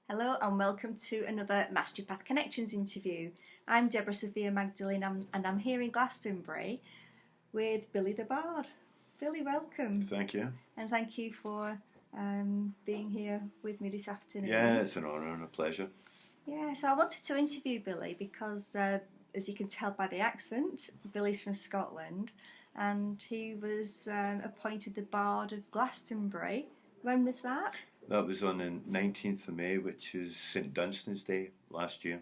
Hello and welcome to another Mastery Path Connections interview. I'm Debra Sofia Magdalene and I'm here in Glastonbury with Billy the Bard. Billy, welcome. Thank you. And thank you for being here with me this afternoon. Yeah, it's an honour and a pleasure. Yeah, so I wanted to interview Billy because, as you can tell by the accent, Billy's from Scotland and he was appointed the Bard of Glastonbury. When was that? That was on the 19th of May, which is St Dunstan's Day last year.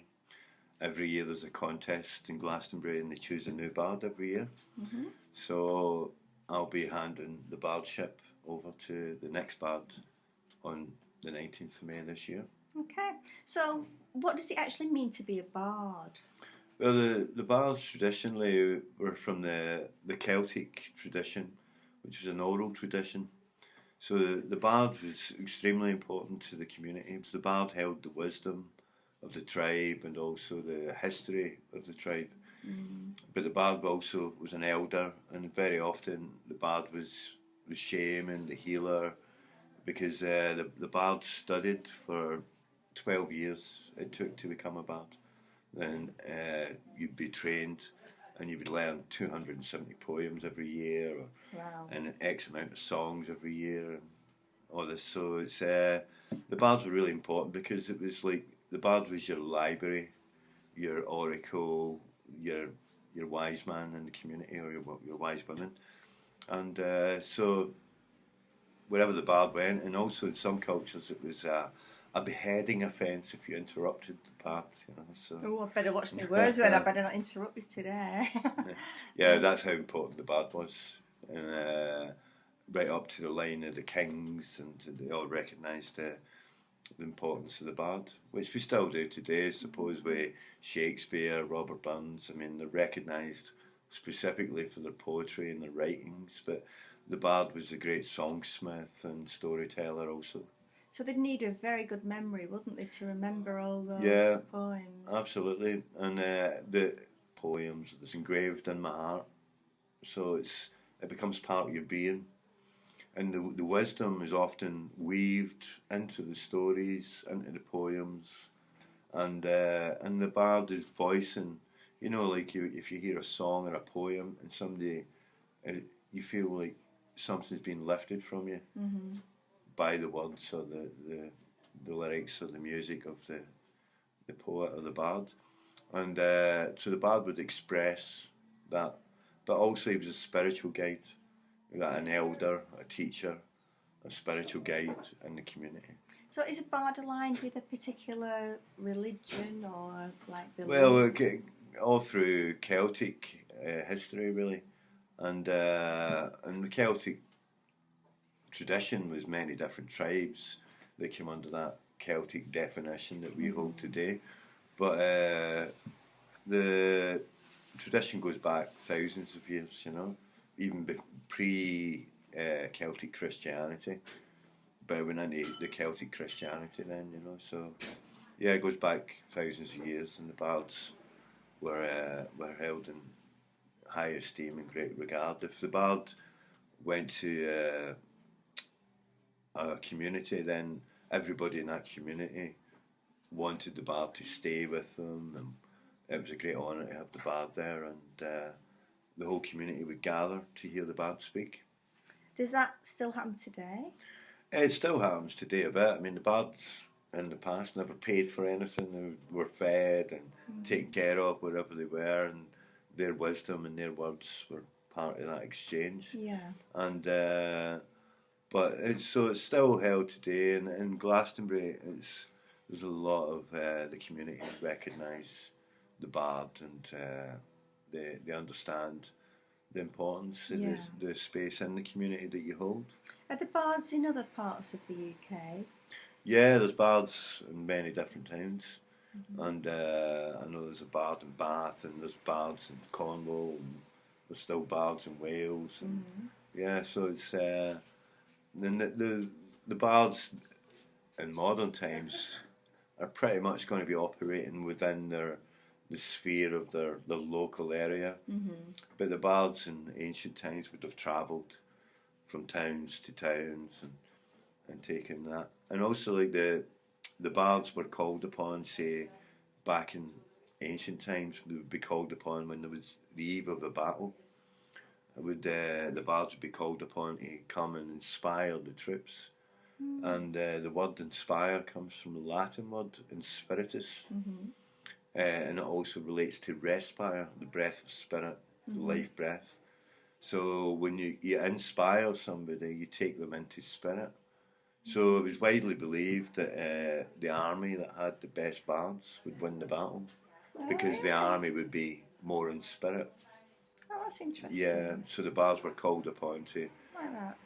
Every year there's a contest in Glastonbury and they choose a new bard every year. Mm-hmm. So I'll be handing the bardship over to the next bard on the 19th of May this year. Okay, so what does it actually mean to be a bard? Well, the bards traditionally were from the Celtic tradition, which was an oral tradition. So the bard was extremely important to the community. The bard held the wisdom of the tribe and also the history of the tribe. Mm. But the bard also was an elder, and very often the bard was shaman, the healer, because the bard studied for 12 years it took to become a bard. Then you'd be trained and you would learn 270 poems every year, Wow. and X amount of songs every year, and all this. So it's the bards were really important because it was like the bard was your library, your oracle, your wise man in the community, or your wise woman, and so wherever the bard went, and also in some cultures it was a beheading offence if you interrupted the bard, So Oh, I better watch my words then. I better not interrupt you today. yeah, that's how important the bard was, and right up to the line of the kings, and they all recognised the importance of the bard, which we still do today. I suppose with Shakespeare, Robert Burns. I mean, they're recognised specifically for their poetry and their writings, but the bard was a great songsmith and storyteller also. So they'd need a very good memory, wouldn't they, to remember all those poems? Absolutely. And the poems is engraved in my heart, so it becomes part of your being. And the wisdom is often weaved into the stories, into the poems, and the bard is voicing. Like if you hear a song or a poem, and somebody, you feel like something's been lifted from you. Mm-hmm. By the words or the lyrics or the music of the poet or the bard, and so the bard would express that, but also he was a spiritual guide, an elder, a teacher, a spiritual guide in the community. So is a bard aligned with a particular religion or like belief? Well, all through Celtic history really, and the Celtic tradition was many different tribes that came under that Celtic definition that we hold today, but the tradition goes back thousands of years, even pre-Celtic Christianity, but it went into the Celtic Christianity then, so yeah, it goes back thousands of years, and the bards were held in high esteem and great regard. If the bard went to a community, then everybody in that community wanted the bard to stay with them, and it was a great honour to have the bard there, and the whole community would gather to hear the bard speak. Does that still happen today? It still happens today a bit. I mean, the bards in the past never paid for anything. They were fed and taken care of wherever they were, and their wisdom and their words were part of that exchange. Yeah. And but it's still held today, and in Glastonbury, there's a lot of the community recognise the bard, and they understand the importance of the space in the community that you hold. Are there bards in other parts of the UK? Yeah, there's bards in many different towns, and I know there's a bard in Bath, and there's bards in Cornwall, and there's still bards in Wales, and yeah, so it's then the bards in modern times are pretty much going to be operating within the sphere of their local area. But the bards in ancient times would have travelled from towns to towns and taken that. And also like the the bards were called upon, say, back in ancient times, they would be called upon when there was the eve of a battle. The bards would be called upon to come and inspire the troops. And the word inspire comes from the Latin word inspiritus. And it also relates to respire, the breath of spirit, the life breath. So when you inspire somebody, you take them into spirit. So it was widely believed that the army that had the best bards would win the battle, because the army would be more in spirit. Oh, that's interesting. Yeah, so the bards were called upon to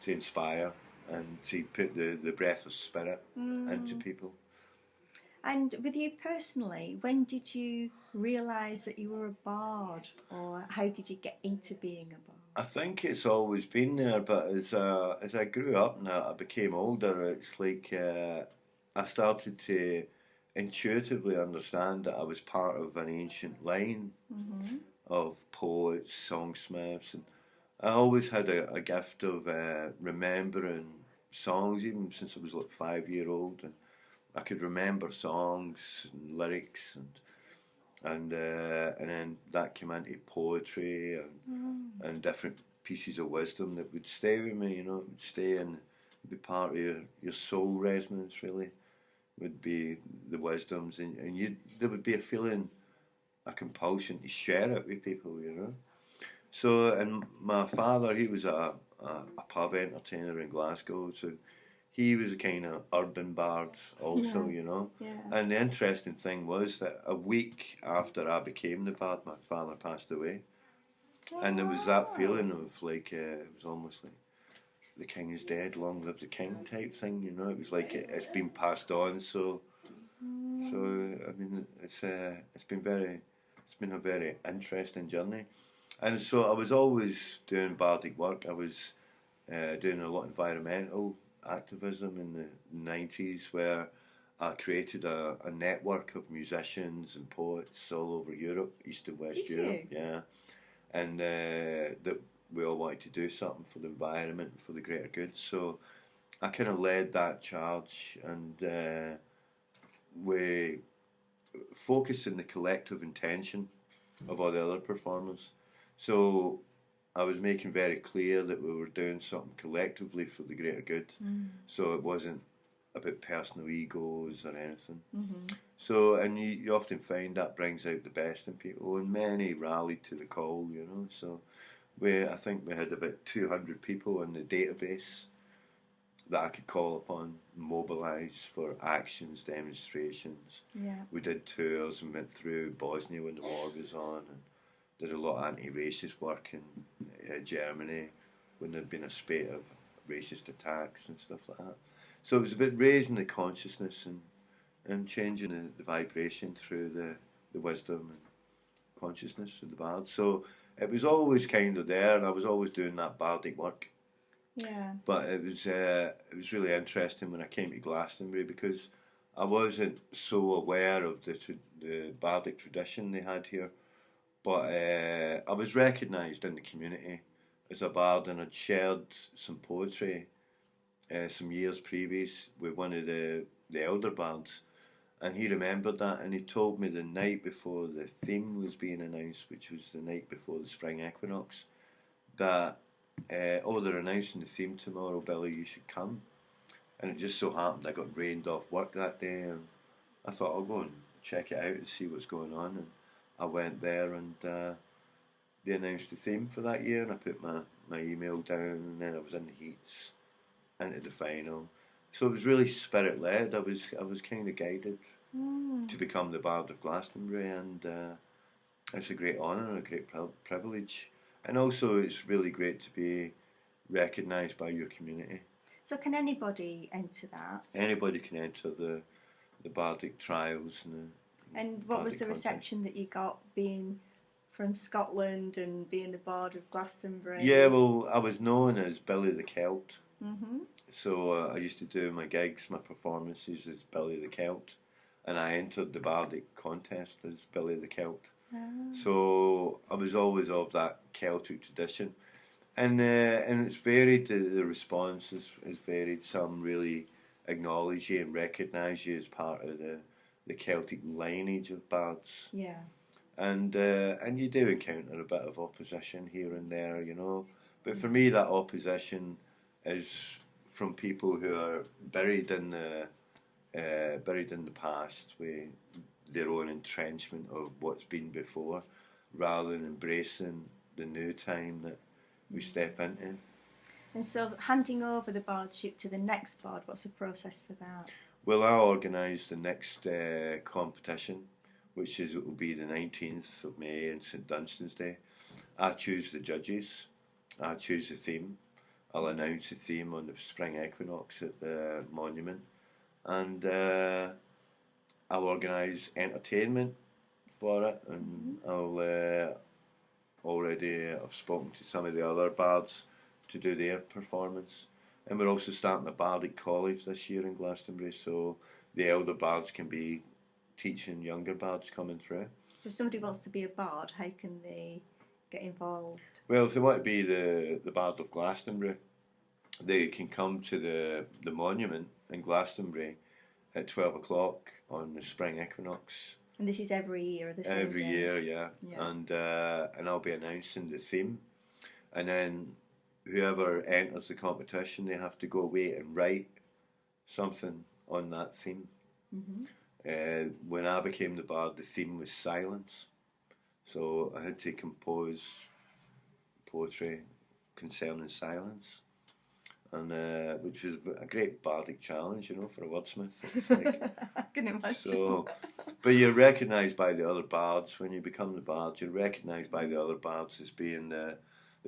inspire and to put the breath of spirit into people. And with you personally, when did you realise that you were a bard, or how did you get into being a bard? I think it's always been there, but as I grew up and I became older, it's like I started to intuitively understand that I was part of an ancient line of poets, songsmiths, and I always had a gift of remembering songs, even since I was like 5-year-old, and I could remember songs and lyrics, and then that came into poetry and different pieces of wisdom that would stay with me. It would stay and be part of your soul resonance. Really, would be the wisdoms, and there would be a feeling, a compulsion to share it with people. So, and my father, he was a pub entertainer in Glasgow, so he was a kind of urban bard also, Yeah. And the interesting thing was that a week after I became the bard, my father passed away. And there was that feeling of like, it was almost like the king is dead, long live the king type thing, It was like it's been passed on, so I mean, it's been a very interesting journey. And so I was always doing bardic work. I was doing a lot of environmental activism in the 90s, where I created a network of musicians and poets all over Europe, East and West Europe. Yeah, and that we all wanted to do something for the environment and for the greater good. So I kind of led that charge, and we focused on the collective intention of all the other performers. So I was making very clear that we were doing something collectively for the greater good. So it wasn't about personal egos or anything. So, and you often find that brings out the best in people, and many rallied to the call, So I think we had about 200 people in the database that I could call upon, mobilise for actions, demonstrations. Yeah. We did tours and went through Bosnia when the war was on, and did a lot of anti-racist work in Germany when there'd been a spate of racist attacks and stuff like that. So it was about raising the consciousness and changing the vibration through the wisdom and consciousness of the bards. So it was always kind of there, and I was always doing that bardic work. Yeah. But it was really interesting when I came to Glastonbury, because I wasn't so aware of the bardic tradition they had here. But I was recognised in the community as a bard, and I'd shared some poetry some years previous with one of the elder bards, and he remembered that, and he told me the night before the theme was being announced, which was the night before the Spring Equinox, that they're announcing the theme tomorrow, Billy, you should come. And it just so happened I got rained off work that day, and I thought I'll go and check it out and see what's going on. And I went there, and they announced the theme for that year, and I put my email down, and then I was in the heats into the final. So it was really spirit led. I was kind of guided to become the Bard of Glastonbury, and it's a great honour and a great privilege. And also it's really great to be recognised by your community. So can anybody enter that? Anybody can enter the Bardic trials. And what was the reception that you got, being from Scotland and being the Bard of Glastonbury? Yeah, well, I was known as Billy the Celt. So I used to do my gigs, my performances as Billy the Celt, and I entered the Bardic contest as Billy the Celt. So I was always of that Celtic tradition, and it's varied. The response is varied. Some really acknowledge you and recognise you as part of the Celtic lineage of bards. Yeah. And you do encounter a bit of opposition here and there, you know. But for me, that opposition is from people who are buried in the past with their own entrenchment of what's been before, rather than embracing the new time that we step into. And so, handing over the bardship to the next bard, what's the process for that? Well, I organise the next competition, which will be the 19th of May in St Dunstan's Day. I choose the judges, I choose the theme, I'll announce the theme on the Spring Equinox at the monument, and I'll organise entertainment for it, and I've spoken to some of the other bards to do their performance. And we're also starting a Bardic College this year in Glastonbury, so the elder bards can be teaching younger bards coming through. So if somebody wants to be a bard, how can they get involved? Well, if they want to be the Bard of Glastonbury, they can come to the monument in Glastonbury at 12 o'clock on the Spring Equinox. And this is every year, the same Every date? year, yeah. And I'll be announcing the theme. And then whoever enters the competition, they have to go away and write something on that theme. Mm-hmm. When I became the bard, the theme was silence. So I had to compose poetry concerning silence, and which was a great bardic challenge, you know, for a wordsmith. It's like, I can imagine. So, but you're recognised by the other bards. When you become the bard, you're recognised by the other bards as being the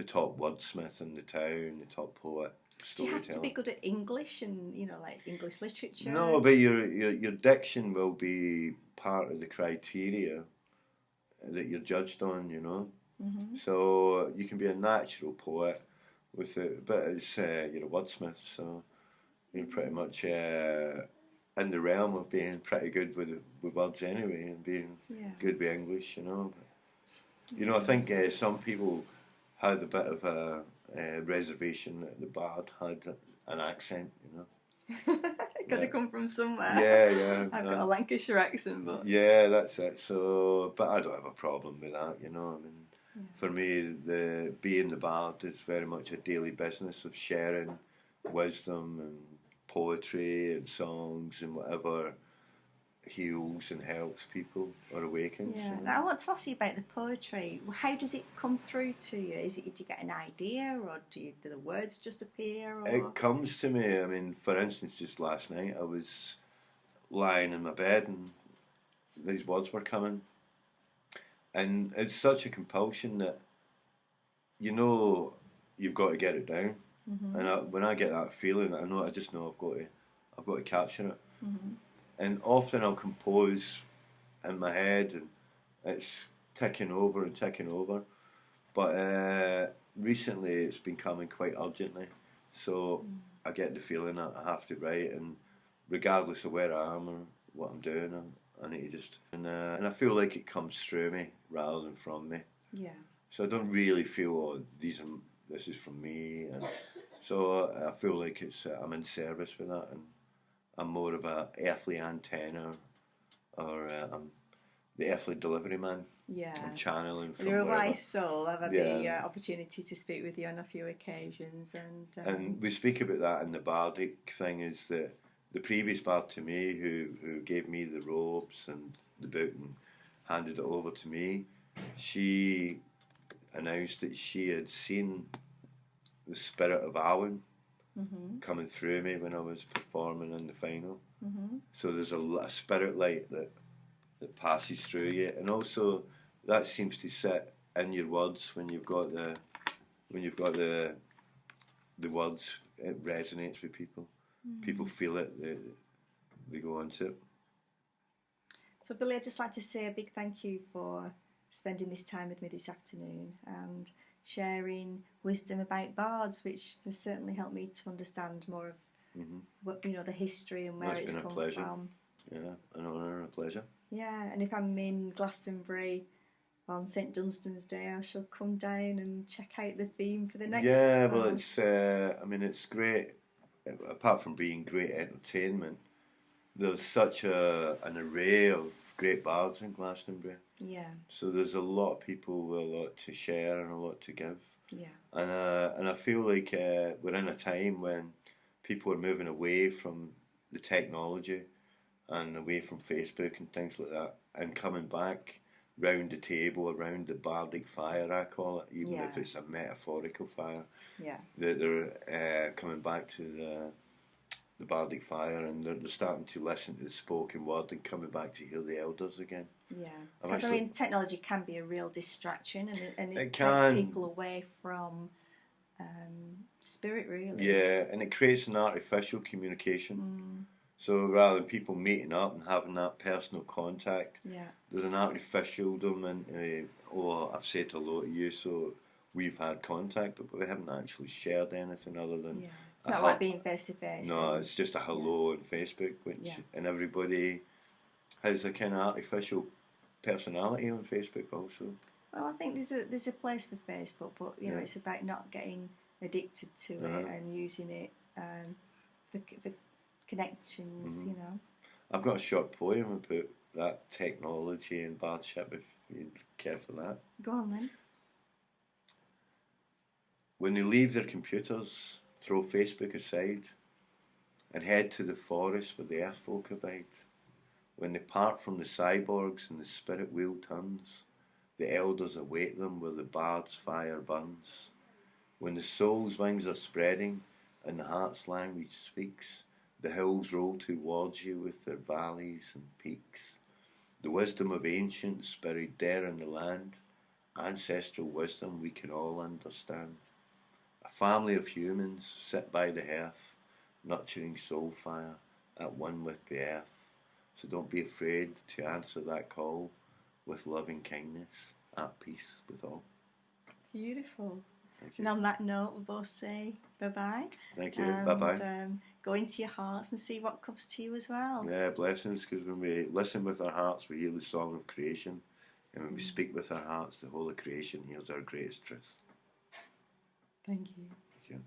top wordsmith in the town, the top poet, Do you storyteller. have to be good at English and, you know, like English literature? No, but your diction will be part of the criteria that you're judged on, you know. Mm-hmm. So you can be a natural poet with it, but it's you're a wordsmith, so you're pretty much in the realm of being pretty good with words anyway, and being good with English, you know. But, you know, I think some people had a bit of a reservation that the bard had an accent, you know. It got to come from somewhere. Yeah. I've got a Lancashire accent, but yeah, that's it. So, but I don't have a problem with that, you know. I mean, for me, being the bard is very much a daily business of sharing wisdom and poetry and songs and whatever heals and helps people or awakens. yeah. You know? Now, I want to ask you about the poetry. How does it come through to you? Do you get an idea, or do the words just appear? Or? It comes to me. I mean, for instance, just last night I was lying in my bed and these words were coming, and it's such a compulsion that you know you've got to get it down. Mm-hmm. And when I get that feeling, I just know I've got to capture it. Mm-hmm. And often I'll compose in my head, and it's ticking over and ticking over. But recently it's been coming quite urgently, so I get the feeling that I have to write, and regardless of where I am or what I'm doing, I need to just and I feel like it comes through me rather than from me. Yeah. So I don't really feel this is from me, and so I feel like I'm in service with that, and I'm more of a earthly antenna, or I'm the earthly delivery man. Yeah. I'm channeling from You're a wherever. wise soul. I've had the opportunity to speak with you on a few occasions, and we speak about that in the bardic thing. Is that the previous bard to me, who gave me the robes and the book and handed it over to me, she announced that she had seen the spirit of Alan coming through me when I was performing in the final. Mm-hmm. So there's a spirit light that passes through you, and also that seems to sit in your words when you've got the words. It resonates with people. People feel it. They go into it. So, Billy, I'd just like to say a big thank you for spending this time with me this afternoon and sharing wisdom about bards, which has certainly helped me to understand more of what, you know, the history and where it's come from. Yeah, an honour and a pleasure. Yeah, and if I'm in Glastonbury on St Dunstan's Day, I shall come down and check out the theme for the next. Yeah, well, it's I mean, it's great. apart from being great entertainment, there's such an array of great bards in Glastonbury. Yeah. So there's a lot of people with a lot to share and a lot to give. Yeah. And I feel like we're in a time when people are moving away from the technology and away from Facebook and things like that, and coming back round the table, around the Bardic fire, I call it, even if it's a metaphorical fire. Yeah. They're coming back to the Bardic fire, and they're starting to listen to the spoken word and coming back to hear the elders again. Yeah, because I mean, technology can be a real distraction, and it takes can. people away from spirit, really. Yeah, and it creates an artificial communication. So rather than people meeting up and having that personal contact, there's an artificialdom, and I've said hello to you, so we've had contact, but we haven't actually shared anything other than. Yeah. It's not like being face to face. No, it's just a hello on Facebook, and everybody has a kind of artificial personality on Facebook also. Well, I think there's a place for Facebook, but you know, it's about not getting addicted to it and using it for connections. You know. I've got a short poem about that technology and bardship, if you care for that. Go on then. When they leave their computers, throw Facebook aside, and head to the forest where the earth folk abide. When they part from the cyborgs and the spirit wheel turns, the elders await them where the bard's fire burns. When the soul's wings are spreading and the heart's language speaks, the hills roll towards you with their valleys and peaks. The wisdom of ancients buried there in the land, ancestral wisdom we can all understand. A family of humans sit by the hearth, nurturing soul fire, at one with the earth. So don't be afraid to answer that call with loving kindness, at peace with all. Beautiful. And on that note, we'll both say bye-bye. Thank you. Bye-bye. Go into your hearts and see what comes to you as well. Yeah, blessings, because when we listen with our hearts, we hear the song of creation. And when we speak with our hearts, the whole of creation hears our greatest truth. Thank you. Thank you.